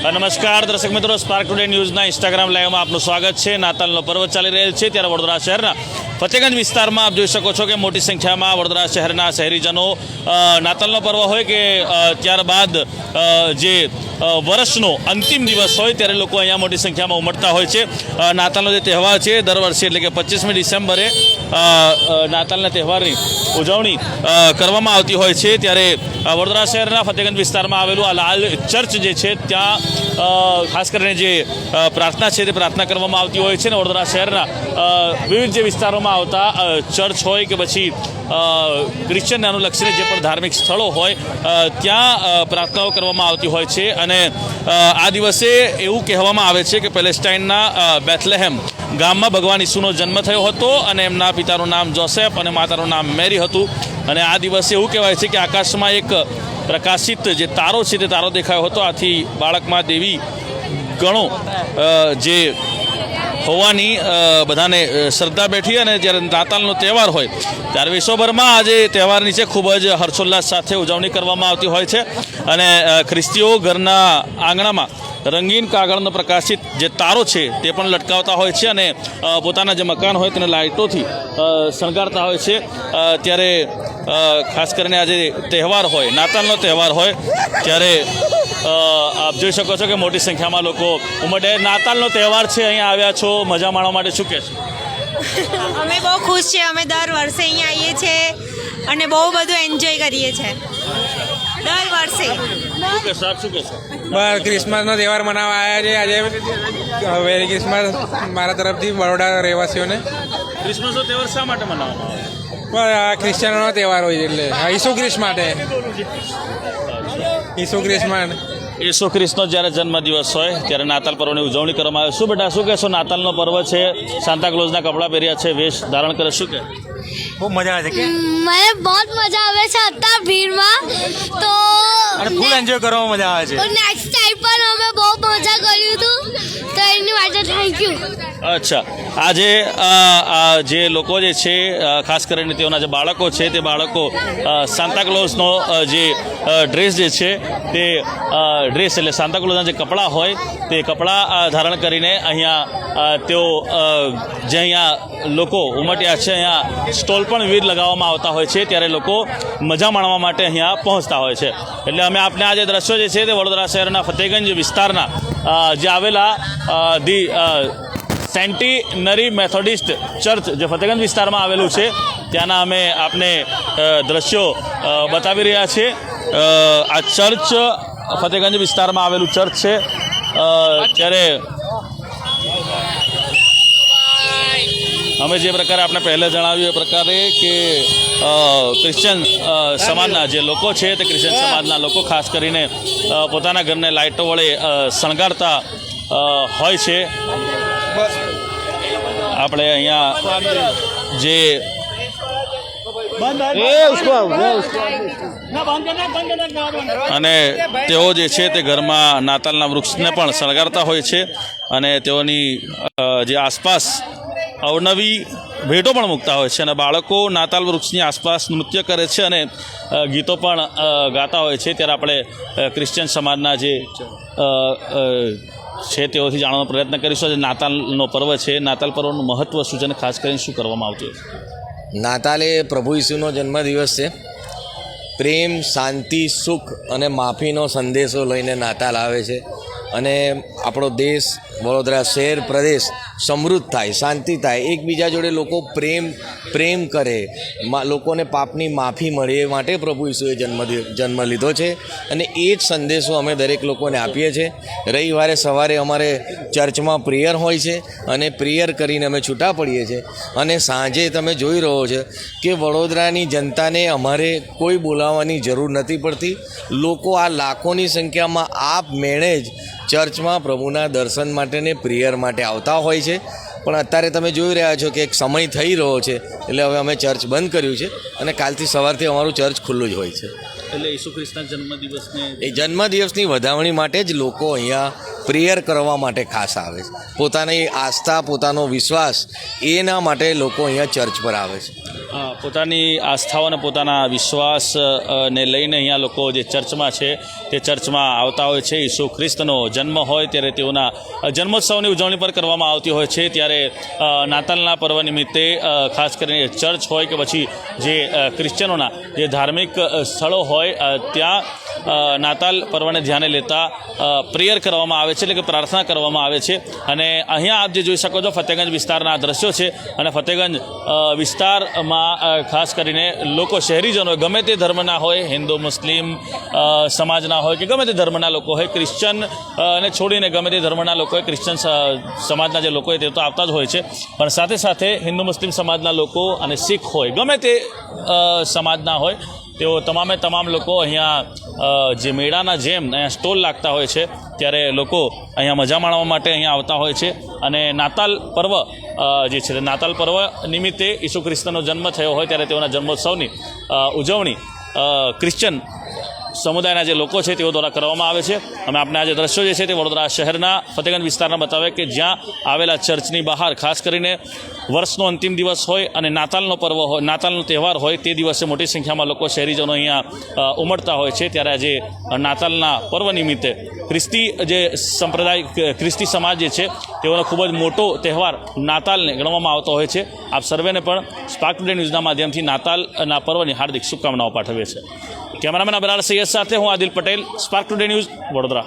નમસ્કાર દર્શક મિત્રો, સ્પાર્ક ટુડે ન્યૂઝના ઇન્સ્ટાગ્રામ લાઈવમાં આપનું સ્વાગત છે। નાતાલનો પર્વ ચાલી રહેલ છે ત્યારે વડોદરા શહેરના ફતેગંજ વિસ્તારમાં આપ જોઈ શકો છો કે મોટી સંખ્યામાં વડોદરા શહેરના શહેરીજનો નાતાલનો પર્વ હોય કે ત્યારબાદ જે વર્ષનો અંતિમ દિવસ હોય ત્યારે લોકો અહીંયા મોટી સંખ્યામાં ઉમટતા હોય છે। નાતાલનો જે તહેવાર છે દર વર્ષે એટલે કે 25મી ડિસેમ્બરે નાતાલના તહેવારની ઉજવણી કરવામાં આવતી હોય છે। ત્યારે વડોદરા શહેરના ફતેગંજ વિસ્તારમાં આવેલું આ લાલ ચર્ચ જે છે ત્યાં ખાસ કરીને જે પ્રાર્થના છે તે પ્રાર્થના કરવામાં આવતી હોય છે। ને વડોદરા શહેરના વિવિધ જે વિસ્તારોમાં આવતા ચર્ચ હોય કે પછી ક્રિશ્ચનને અનુલક્ષીને જે પણ ધાર્મિક સ્થળો હોય ત્યાં પ્રાર્થનાઓ કરવામાં આવતી હોય છે। અને આ દિવસે એવું કહેવામાં આવે છે કે પેલેસ્ટાઇનના બેથલેહેમ ગામમાં ભગવાન ઈસુનો જન્મ થયો હતો અને એમના પિતાનું નામ જોસેફ અને માતાનું નામ મેરી હતું। અને આ દિવસે એવું કહેવાય છે કે આકાશમાં એક પ્રકાશિત જે તારો છે તે તારો દેખાયો હતો। આથી બાળકમાં દેવી ગણો જે હોવાની બધાને શ્રદ્ધા બેઠી। અને જ્યારે નાતાલનો તહેવાર હોય ત્યારે વિશ્વભરમાં આજે તહેવારની છે ખૂબ જ હર્ષોલ્લાસ સાથે ઉજવણી કરવામાં આવતી હોય છે। અને ખ્રિસ્તીઓ ઘરના આંગણામાં રંગીન કાગળનો પ્રકાશિત જે તારો છે તે પણ લટકાવતા હોય છે અને પોતાના જે મકાન હોય તેને લાઇટોથી શણગારતા હોય છે। ત્યારે ખાસ કરીને આજે તહેવાર હોય, નાતાલનો તહેવાર હોય ત્યારે આપ જોઈ શકો છો કે મોટી સંખ્યામાં લોકો ઉમટે। નાતાલનો તહેવાર છે, અહીંયા આવ્યા છો મજા માણવા માટે, શું કહેશો? અમે બહુ ખુશ છીએ। અમે દર વર્ષે અહીંયા આવીએ છીએ અને બહુ બધું એન્જોય કરીએ છીએ દર વર્ષે। શું કહેશો? બસ ક્રિસમસનો તહેવાર મનાવવા આવ્યા છે આજે। વેરી ક્રિસમસ મારા તરફથી બરોડા રહેવાસીઓને। ક્રિસમસનો તહેવાર શા માટે મનાવવામાં આવે? બસ આ ક્રિશ્ચનનો તહેવાર હોય છે એટલે ઈસુ ખ્રિસ્ત માટે। ઈસુ ખ્રિસ્ત માટે ઈસુ ખ્રિસ્તનો જ્યારે જન્મદિવસ હોય ત્યારે નાતાલ પર્વની ઉજવણી કરવામાં આવે। શું બેટા, શું કહેશો? નાતાલનો પર્વ છે, સાન્તાક્લોઝના કપડાં પહેર્યા છે, વેશ ધારણ કરે, શું કહે? ખૂબ મજા આવે છે કે મને બહુ મજા આવે છે અત્યાર ભીડમાં તો અને ફૂલ એન્જોય કરવામાં મજા આવે છે। નેક્સ્ટ ટાઈમ પણ અમે બહુ મજા કર્યું હતું તો એની માટે થેન્ક યુ। અચ્છા, આજે જે લોકો જે છે ખાસ કરીને તેઓના જે બાળકો છે તે બાળકો સાન્તાક્લોઝનો જે ડ્રેસ જે છે તે ડ્રેસ એટલે સાન્તાક્લોઝના જે કપડાં હોય તે કપડાં ધારણ કરીને અહીંયા તેઓ જે અહીંયા લોકો ઉમટ્યા છે, અહીંયા સ્ટોલ પણ વિવિધ લગાવવામાં આવતા હોય છે ત્યારે લોકો મજા માણવા માટે અહીંયા પહોંચતા હોય છે। એટલે અમે આપને આ જે દ્રશ્યો જે છે તે વડોદરા શહેરના ફતેગંજ વિસ્તારના જે આવેલા ધી સેન્ટિનરી મેથોડિસ્ટ ચર્ચ જે ફતેગંજ વિસ્તારમાં આવેલું છે ત્યાંના અમે આપને દ્રશ્યો બતાવી રહ્યા છીએ। આ ચર્ચ ફતેગંજ વિસ્તારમાં આવેલું ચર્ચ છે। ત્યારે અમે જે પ્રકારે આપણે પહેલાં જણાવ્યું એ પ્રકારે કે ક્રિશ્ચન સમાજના જે લોકો છે તે ક્રિશ્ચન સમાજના લોકો ખાસ કરીને પોતાના ઘરને લાઇટો વડે શણગારતા હોય છે। આપણે અહીંયા જે અને તેઓ જે છે તે ઘરમાં નાતાલના વૃક્ષને પણ શણગારતા હોય છે અને તેઓની જે આસપાસ અવનવી ભેટો પણ મૂકતા હોય છે અને બાળકો નાતાલ વૃક્ષની આસપાસ નૃત્ય કરે છે અને ગીતો પણ ગાતા હોય છે। ત્યારે આપણે ક્રિશ્ચિયન સમાજના જે છે તેઓથી જાણવાનો પ્રયત્ન કરીશું। આજે નાતાલનો પર્વ છે, નાતાલ પર્વનું મહત્ત્વ શું છે અને ખાસ કરીને શું કરવામાં આવતું હોય? નાતાલ એ પ્રભુ ઈસુનો જન્મદિવસ છે। પ્રેમ, શાંતિ, સુખ અને માફીનો સંદેશો લઈને નાતાલ આવે છે અને આપણો દેશ, વડોદરા શહેર, પ્રદેશ સમૃદ્ધ થાય, શાંતિ થાય, એકબીજા જોડે લોકો પ્રેમ કરે, લોકોને પાપની માફી મળે એ માટે પ્રભુ ઈસુએ જન્મ લીધો છે અને એ જ સંદેશો અમે દરેક લોકોને આપીએ છીએ। રવિવારે સવારે અમારે ચર્ચમાં પ્રેયર હોય છે અને પ્રેયર કરીને અમે છૂટા પડીએ છીએ અને સાંજે તમે જોઈ રહ્યો છો કે વડોદરાની જનતાને અમારે કોઈ બોલાવવાની જરૂર નથી પડતી। લોકો આ લાખોની સંખ્યામાં આપમેળે જ ચર્ચમાં પ્રભુના દર્શન માટે ને પ્રેયર માટે આવતા હોય છે। પણ અત્યારે તમે જોઈ રહ્યા છો કે એક સમય થઈ રહ્યો છે એટલે હવે અમે ચર્ચ બંધ કર્યું છે અને કાલથી સવારથી અમારું ચર્ચ ખુલ્લું જ હોય છે। એટલે ઈસુ ખ્રિસ્તના જન્મદિવસને એ જન્મદિવસની વધામણી માટે જ લોકો અહીંયા પ્રેયર કરવા માટે ખાસ આવે છે. પોતાની આસ્થા, પોતાનો વિશ્વાસ એના માટે લોકો અહીંયા ચર્ચ પર આવે છે. પોતાની આસ્થાઓ અને પોતાના વિશ્વાસ ને લઈને અહીંયા લોકો જે ચર્ચમાં છે તે ચર્ચમાં આવતા હોય છે. ઈસુ ખ્રિસ્તનો જન્મ હોય ત્યારે તેઓના જન્મોત્સવની ઉજવણી પર કરવામાં આવતી હોય છે. ત્યારે નાતાલના પર્વ નિમિત્તે ખાસ કરીને ચર્ચ હોય કે પછી જે ક્રિશ્ચનોના જે ધાર્મિક સ્થળો હોય ત્યાં નાતાલ પર્વને ધ્યાને લેતા પ્રેયર કરવામાં આવે છે, એટલે કે પ્રાર્થના કરવામાં આવે છે. અને અહીંયા આપ જે જોઈ શકો છો ફતેગંજ વિસ્તારના દ્રશ્યો છે. અને ફતેગંજ વિસ્તારમાં ખાસ કરીને લોકો, શહેરીજનો ગમે તે ધર્મના હોય, હિન્દુ મુસ્લિમ સમાજના હોય કે ગમે તે ધર્મના લોકો હોય, ક્રિશ્ચન ને છોડીને ગમે તે ધર્મના લોકો હોય, ક્રિશ્ચન સમાજના જે લોકો હોય તે તો આવતા જ હોય છે. પણ સાથે સાથે હિન્દુ મુસ્લિમ સમાજના લોકો અને શીખ હોય, ગમે તે સમાજના હોય, તેઓ તમામ લોકો અહીંયા જે મેળાના જેમ અહીંયા સ્ટોલ લાગતા હોય છે ત્યારે લોકો અહીંયા મજા માણવા માટે અહીંયા આવતા હોય છે. અને નાતાલ પર્વ જે છે નાતાલ પર્વ નિમિત્તે ઈસુ ખ્રિસ્તનો જન્મ થયો હોય ત્યારે તેઓના જન્મોત્સવની ઉજવણી ક્રિશ્ચન સમુદાયના જે લોકો છે તેઓ દ્વારા કરવામાં આવે છે. અમે આપણે આ જે દ્રશ્યો જે છે તે વડોદરા શહેરના ફતેગંજ વિસ્તારના બતાવે કે જ્યાં આવેલા ચર્ચની બહાર ખાસ કરીને વર્ષનો અંતિમ દિવસ હોય અને નાતાલનો પર્વ હોય, નાતાલનો તહેવાર હોય, તે દિવસે મોટી સંખ્યામાં લોકો, શહેરીજનો અહીંયા ઉમટતા હોય છે. ત્યારે આજે નાતાલના પર્વ નિમિત્તે ખ્રિસ્તી જે સંપ્રદાય, ખ્રિસ્તી સમાજ જે છે તેઓનો ખૂબ જ મોટો તહેવાર નાતાલને ગણવામાં આવતો હોય છે. આપ સર્વેને પણ સ્પાર્ક ટુડે ન્યૂઝના માધ્યમથી નાતાલના પર્વની હાર્દિક શુભકામનાઓ પાઠવીએ છીએ. કેમેરામેન અબરાર સૈયદ સાથે હું Adil Patel, spark today news, Vadodara.